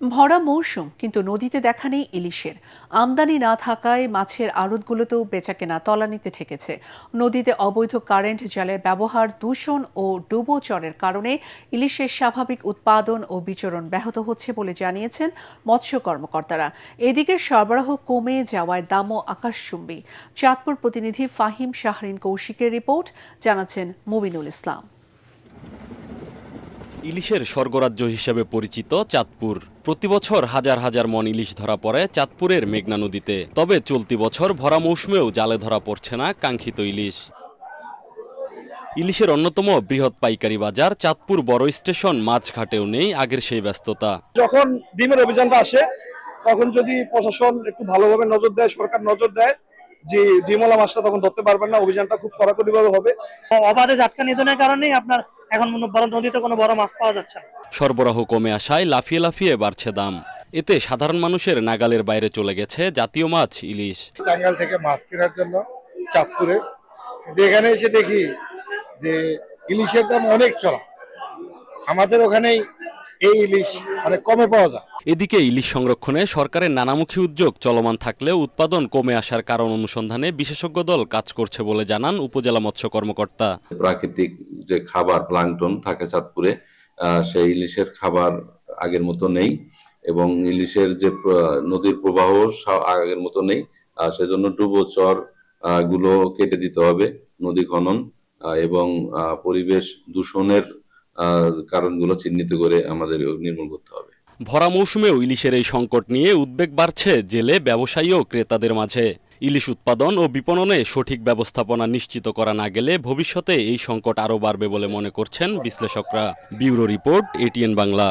ভরা মৌসুম কিন্তু নদীতে দেখা নেই ইলিশের। আমদানি না থাকায় মাছের আড়তগুলোতেও বেচাকেনা তলানিতে ঠেকেছে। নদীতে অবৈধ কারেন্ট জালের ব্যবহার, দূষণ ও ডুবো চরের কারণে ইলিশের স্বাভাবিক উৎপাদন ও বিচরণ ব্যাহত হচ্ছে বলে জানিয়েছেন মৎস্য কর্মকর্তারা। এদিকে সরবরাহ কমে যাওয়ায় দামও আকাশচুম্বী। চাঁদপুর প্রতিনিধি ফাহিম শাহরিন কৌশিকের রিপোর্ট, জানাচ্ছেন মুবিনুল ইসলাম। ইলিশের স্বর্গরাজ্য হিসেবে পরিচিত চাঁদপুর। প্রতিবছর হাজার হাজার মন ইলিশ ধরা পড়ে চাঁদপুরের মেঘনা নদীতে। তবে চলতি বছর ভরা মৌসুমেও জালে ধরা পড়ছে না কাঙ্ক্ষিত ইলিশ। ইলিশের অন্যতম বৃহৎ পাইকারি বাজার চাঁদপুর বড় স্টেশন মাছঘাটেও নেই আগের সেই ব্যস্ততা। যখন ডিমের অভিযানটা আসে তখন যদি প্রশাসন একটু ভালোভাবে নজর দেয়, সরকার নজর দেয়, যে ডিমওয়ালা মাছটা তখন ধরতে পারবেন না, অভিযানটা খুব কড়াকড়ি ভাবে হবে। অবাধে জাটকা নিধনের কারণেই আপনার এখন বড় নদীতে কোনো বড় মাছ পাওয়া যাচ্ছে না। সরবরাহ কমে আসায় লাফিয়ে লাফিয়ে বাড়ছে দাম। এতে সাধারণ মানুষের নাগালের বাইরে চলে গেছে জাতীয় মাছ ইলিশ। টাঙ্গাইল থেকে মাছ কেনার জন্য চাঁদপুরে, কিন্তু এখানে এসে দেখি যে ইলিশের দাম অনেক চড়া। আমাদের ওখানেই এই ইলিশ অনেক কমে পাওয়া যায়। এদিকে ইলিশ সংরক্ষণে সরকারের নানামুখী উদ্যোগ চলমান থাকলেও উৎপাদন কমে আসার কারণ অনুসন্ধানে বিশেষজ্ঞ দল কাজ করছে বলে জানান উপজেলা মৎস্য কর্মকর্তা। প্রাকৃতিক যে খাবার প্লাঙ্কটন থাকে চাঁদপুরে, সেই ইলিশের খাবার আগের মতো নেই এবং ইলিশের যে নদীর প্রবাহ আগের মতো নেই। সেজন্য ডুবোচর গুলো কেটে দিতে হবে, নদী খনন এবং পরিবেশ দূষণের কারণগুলো চিহ্নিত করে আমাদের নির্মূল করতে হবে। ভরা মৌসুমেও ইলিশের এই সংকট নিয়ে উদ্বেগ বাড়ছে জেলে, ব্যবসায়ী ও ক্রেতাদের মাঝে। ইলিশ উৎপাদন ও বিপণনে সঠিক ব্যবস্থাপনা নিশ্চিত করা না গেলে ভবিষ্যতে এই সংকট আরও বাড়বে বলে মনে করছেন বিশ্লেষকরা। Bureau report, ATN Bangla.